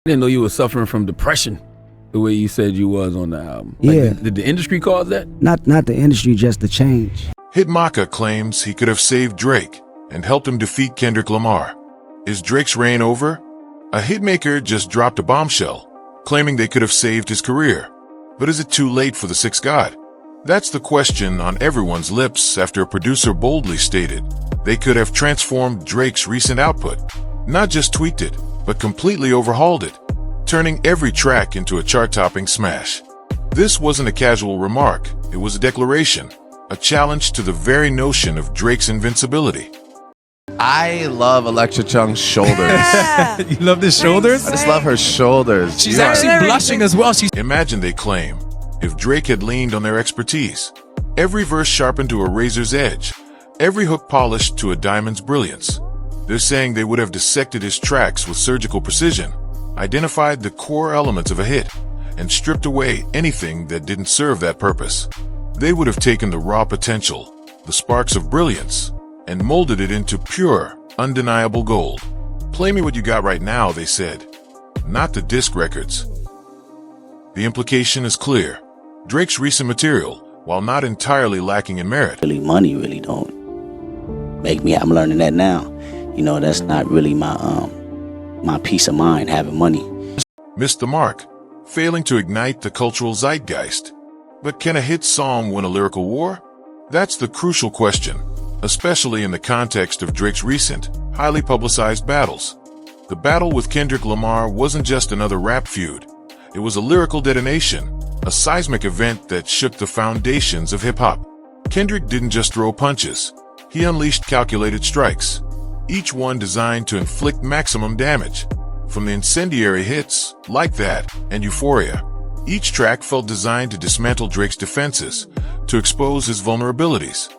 didn't know you were suffering from depression the way you said you was on the album. Like, Yeah. Did the industry cause that? Not the industry, just the change. Hitmaka claims he could have saved Drake and helped him defeat Kendrick Lamar. Is Drake's reign over? A hitmaker just dropped a bombshell, claiming they could have saved his career. But is it too late for the Sixth God? That's the question on everyone's lips after a producer boldly stated they could have transformed Drake's recent output. Not just tweaked it, but completely overhauled it, turning every track into a chart-topping smash. This wasn't a casual remark, it was a declaration, a challenge to the very notion of Drake's invincibility. I love Electra Chung's shoulders. Yeah. You love the shoulders? I just love her shoulders. She's actually blushing as well. She's Imagine, they claim, if Drake had leaned on their expertise, every verse sharpened to a razor's edge, every hook polished to a diamond's brilliance. They're saying they would have dissected his tracks with surgical precision, identified the core elements of a hit, and stripped away anything that didn't serve that purpose. They would have taken the raw potential, the sparks of brilliance, and molded it into pure, undeniable gold. Play me what you got right now, they said, not the disc records. The implication is clear. Drake's recent material, while not entirely lacking in merit, Really, money really don't make me. I'm learning that now. You know, that's not really my peace of mind, having money. missed the mark, failing to ignite the cultural zeitgeist. But can a hit song win a lyrical war? That's the crucial question, especially in the context of Drake's recent, highly publicized battles. The battle with Kendrick Lamar wasn't just another rap feud. It was a lyrical detonation, a seismic event that shook the foundations of hip-hop. Kendrick didn't just throw punches. He unleashed calculated strikes, each one designed to inflict maximum damage. From the incendiary hits, Like That, and Euphoria, each track felt designed to dismantle Drake's defenses, to expose his vulnerabilities.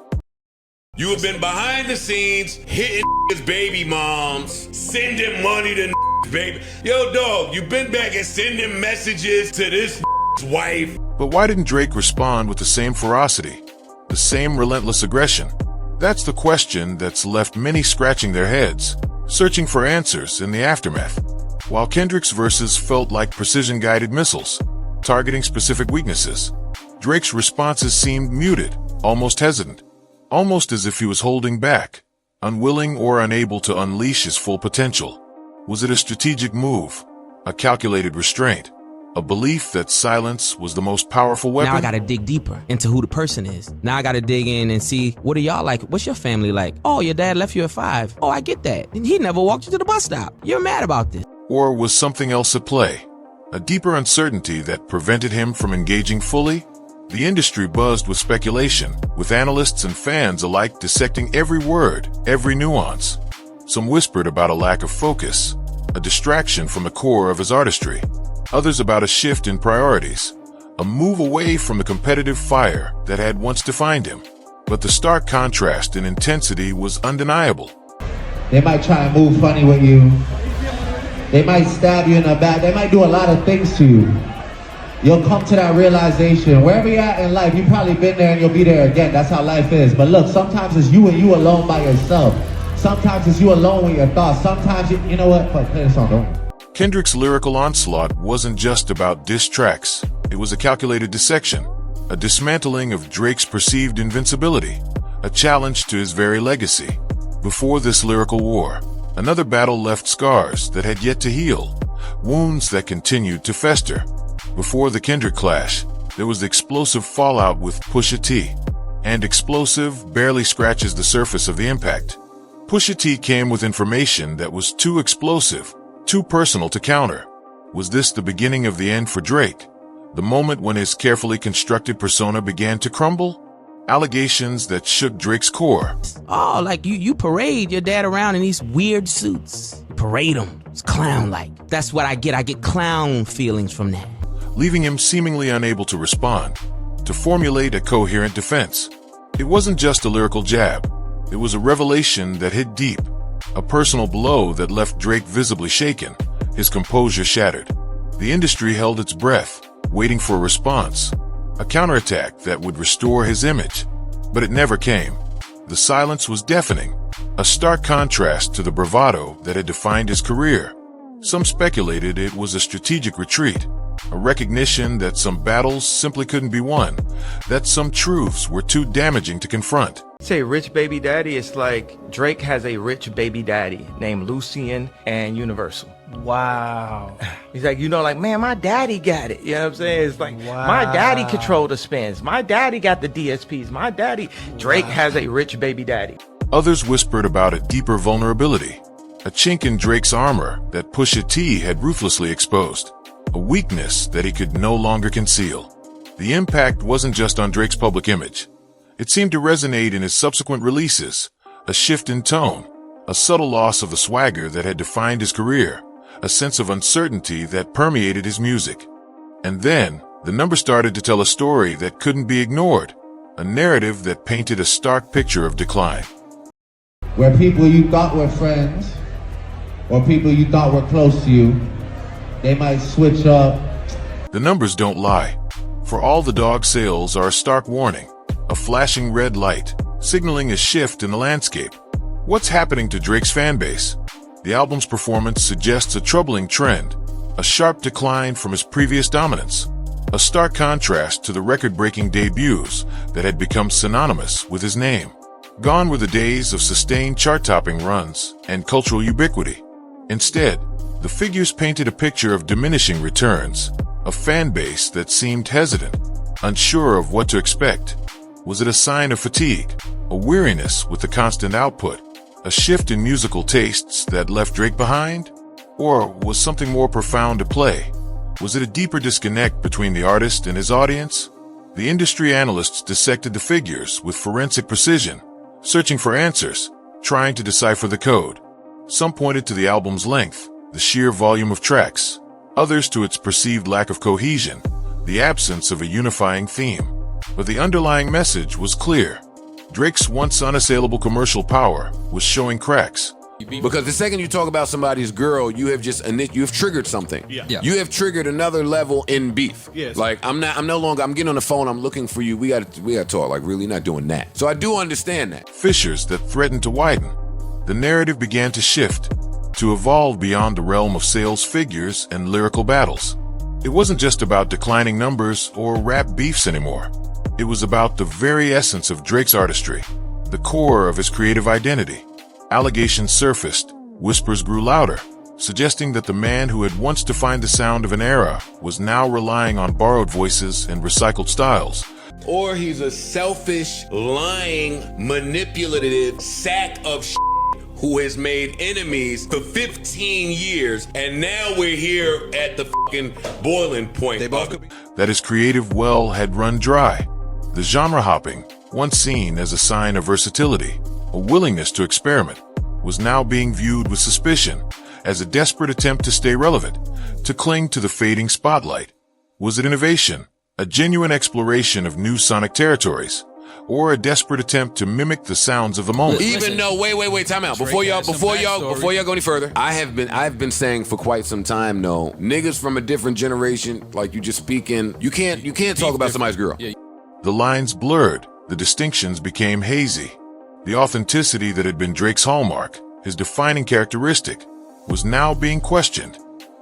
You have been behind the scenes, hitting his baby moms, sending money to baby. Yo, dog, you been back and sending messages to this wife. But why didn't Drake respond with the same ferocity, the same relentless aggression? That's the question that's left many scratching their heads, searching for answers in the aftermath. While Kendrick's verses felt like precision-guided missiles, targeting specific weaknesses, Drake's responses seemed muted, almost hesitant, almost as if he was holding back, unwilling or unable to unleash his full potential. Was it a strategic move, a calculated restraint, a belief that silence was the most powerful weapon? Now I gotta dig deeper into who the person is. Now I gotta dig in and see, what are y'all like? What's your family like? Oh, your dad left you at 5. Oh, I get that. And he never walked you to the bus stop. You're mad about this. Or was something else at play? A deeper uncertainty that prevented him from engaging fully? The industry buzzed with speculation, with analysts and fans alike dissecting every word, every nuance. Some whispered about a lack of focus, a distraction from the core of his artistry. Others about a shift in priorities, a move away from the competitive fire that had once defined him. But the stark contrast in intensity was undeniable. They might try and move funny with you. They might stab you in the back. They might do a lot of things to you. You'll come to that realization. Wherever you're at in life, you've probably been there and you'll be there again. That's how life is. But look, sometimes it's you and you alone by yourself. Sometimes it's you alone with your thoughts. Sometimes, you know what? Fuck, play this song, don't. Kendrick's lyrical onslaught wasn't just about diss tracks. It was a calculated dissection, a dismantling of Drake's perceived invincibility, a challenge to his very legacy. Before this lyrical war, another battle left scars that had yet to heal, wounds that continued to fester. Before the Kendrick clash, there was the explosive fallout with Pusha T. And explosive barely scratches the surface of the impact. Pusha T came with information that was too explosive, too personal to counter. Was this the beginning of the end for Drake? The moment when his carefully constructed persona began to crumble? Allegations that shook Drake's core. Oh, like you parade your dad around in these weird suits. You parade him. It's clown-like. That's what I get. I get clown feelings from that. Leaving him seemingly unable to respond, to formulate a coherent defense. It wasn't just a lyrical jab. It was a revelation that hit deep, a personal blow that left Drake visibly shaken, his composure shattered. The industry held its breath, waiting for a response, a counterattack that would restore his image. But it never came. The silence was deafening, a stark contrast to the bravado that had defined his career. Some speculated it was a strategic retreat, a recognition that some battles simply couldn't be won, that some truths were too damaging to confront. Say rich baby daddy, it's like Drake has a rich baby daddy named Lucian and Universal. Wow. He's like, like, man, my daddy got it. You know what I'm saying? It's like, my daddy controlled the spins. My daddy got the DSPs. My daddy. Drake has a rich baby daddy. Others whispered about a deeper vulnerability, a chink in Drake's armor that Pusha T had ruthlessly exposed, a weakness that he could no longer conceal. The impact wasn't just on Drake's public image. It seemed to resonate in his subsequent releases, a shift in tone, a subtle loss of the swagger that had defined his career, a sense of uncertainty that permeated his music. And then, the numbers started to tell a story that couldn't be ignored, a narrative that painted a stark picture of decline. Where people you thought were friends, or people you thought were close to you, they might switch up. The numbers don't lie. For All the Dog sales are a stark warning, a flashing red light, signaling a shift in the landscape. What's happening to Drake's fanbase? The album's performance suggests a troubling trend, a sharp decline from his previous dominance, a stark contrast to the record-breaking debuts that had become synonymous with his name. Gone were the days of sustained chart-topping runs and cultural ubiquity. Instead, the figures painted a picture of diminishing returns, a fanbase that seemed hesitant, unsure of what to expect. Was it a sign of fatigue, a weariness with the constant output, a shift in musical tastes that left Drake behind? Or was something more profound at play? Was it a deeper disconnect between the artist and his audience? The industry analysts dissected the figures with forensic precision, searching for answers, trying to decipher the code. Some pointed to the album's length, the sheer volume of tracks, others to its perceived lack of cohesion, the absence of a unifying theme. But the underlying message was clear. Drake's once unassailable commercial power was showing cracks. Because the second you talk about somebody's girl, you have triggered something. Yeah. You have triggered another level in beef. Yes. Like I'm getting on the phone, I'm looking for you. We gotta talk. Like, really not doing that. So I do understand that. Fissures that threatened to widen. The narrative began to shift, to evolve beyond the realm of sales figures and lyrical battles. It wasn't just about declining numbers or rap beefs anymore. It was about the very essence of Drake's artistry, the core of his creative identity. Allegations surfaced, whispers grew louder, suggesting that the man who had once defined the sound of an era was now relying on borrowed voices and recycled styles. Or he's a selfish, lying, manipulative sack of shit who has made enemies for 15 years, and now we're here at the fucking boiling point. That his creative well had run dry. The genre hopping, once seen as a sign of versatility, a willingness to experiment, was now being viewed with suspicion, as a desperate attempt to stay relevant, to cling to the fading spotlight. Was it innovation, a genuine exploration of new sonic territories, or a desperate attempt to mimic the sounds of the moment? Wait, time out. Before y'all go any further, I've been saying for quite some time, no, niggas from a different generation, like you just speaking, you can't talk about somebody's girl. The lines blurred, the distinctions became hazy. The authenticity that had been Drake's hallmark, his defining characteristic, was now being questioned,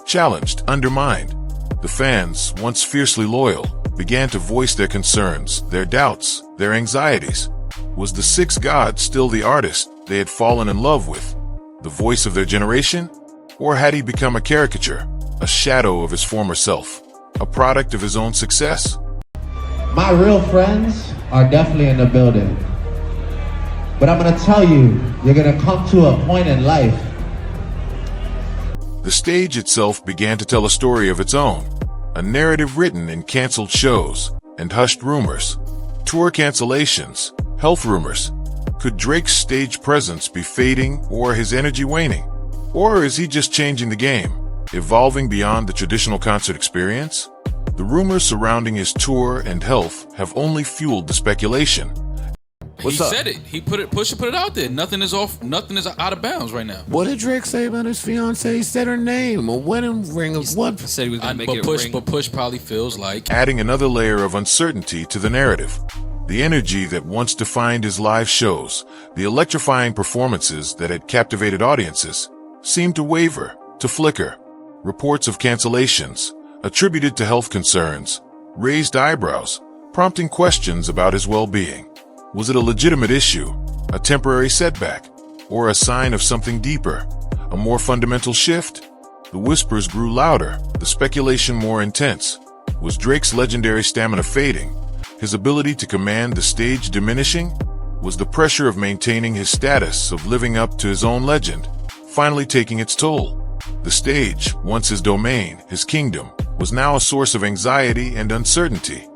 challenged, undermined. The fans, once fiercely loyal, began to voice their concerns, their doubts, their anxieties. Was the Sixth God still the artist they had fallen in love with, the voice of their generation? Or had he become a caricature, a shadow of his former self, a product of his own success? My real friends are definitely in the building. But I'm gonna tell you, you're gonna come to a point in life. The stage itself began to tell a story of its own, a narrative written in canceled shows and hushed rumors, tour cancellations, health rumors. Could Drake's stage presence be fading or his energy waning? Or is he just changing the game, evolving beyond the traditional concert experience? The rumors surrounding his tour and health have only fueled the speculation. He said it. Pusha put it out there. Nothing is out of bounds right now. What did Drake say about his fiancée? He said her name, a wedding ring of what? Said he was gonna make it ring. But Push probably feels like adding another layer of uncertainty to the narrative. The energy that once defined his live shows, the electrifying performances that had captivated audiences, seemed to waver, to flicker. Reports of cancellations, attributed to health concerns, raised eyebrows, prompting questions about his well-being. Was it a legitimate issue, a temporary setback, or a sign of something deeper, a more fundamental shift? The whispers grew louder, the speculation more intense. Was Drake's legendary stamina fading, his ability to command the stage diminishing? Was the pressure of maintaining his status, of living up to his own legend, finally taking its toll? The stage, once his domain, his kingdom, was now a source of anxiety and uncertainty,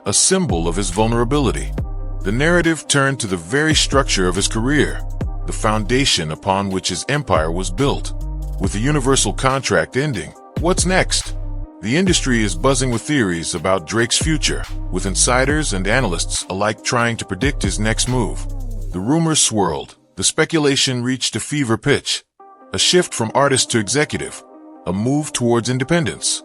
a symbol of his vulnerability. The narrative turned to the very structure of his career, the foundation upon which his empire was built. With the Universal contract ending, what's next? The industry is buzzing with theories about Drake's future, with insiders and analysts alike trying to predict his next move. The rumors swirled, the speculation reached a fever pitch. A shift from artist to executive, a move towards independence,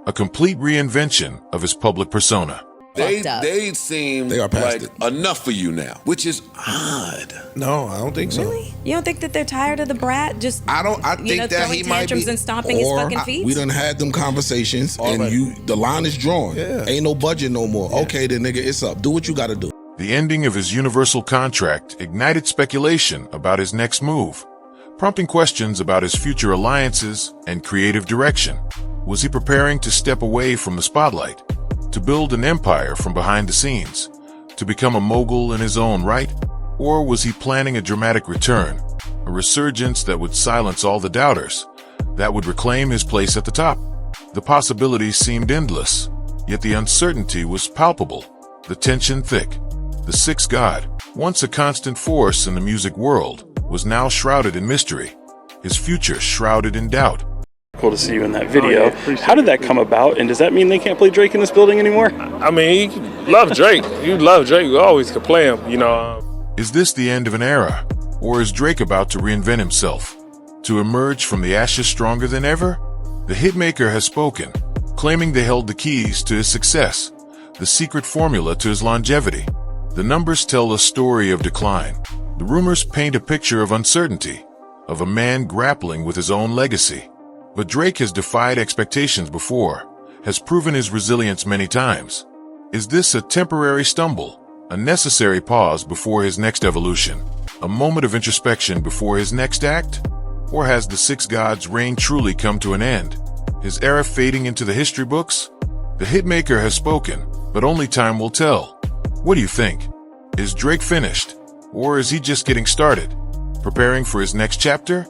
a complete reinvention of his public persona. They seem like enough for you now, which is odd. No, I don't think so. Really? You don't think that they're tired of the brat just I think that he might be, and stomping his fucking feet? We done had them conversations and the line is drawn. Yeah. Ain't no budget no more. Yeah. Okay then, nigga, it's up. Do what you gotta do. The ending of his Universal contract ignited speculation about his next move, prompting questions about his future alliances and creative direction. Was he preparing to step away from the spotlight, to build an empire from behind the scenes, to become a mogul in his own right? Or was he planning a dramatic return, a resurgence that would silence all the doubters, that would reclaim his place at the top? The possibilities seemed endless, yet the uncertainty was palpable, the tension thick. The sixth god, once a constant force in the music world, was now shrouded in mystery, his future shrouded in doubt. Cool to see you in that video. How did that come about, and does that mean they can't play Drake in this building anymore? I mean, you love Drake. You love Drake. You always could play him, you know. Is this the end of an era, or is Drake about to reinvent himself, to emerge from the ashes stronger than ever? The hitmaker has spoken, claiming they held the keys to his success, the secret formula to his longevity. The numbers tell a story of decline. The rumors paint a picture of uncertainty, of a man grappling with his own legacy. But Drake has defied expectations before, has proven his resilience many times. Is this a temporary stumble, a necessary pause before his next evolution, a moment of introspection before his next act? Or has the six gods' reign truly come to an end, his era fading into the history books? The hitmaker has spoken, but only time will tell. What do you think? Is Drake finished, or is he just getting started, preparing for his next chapter?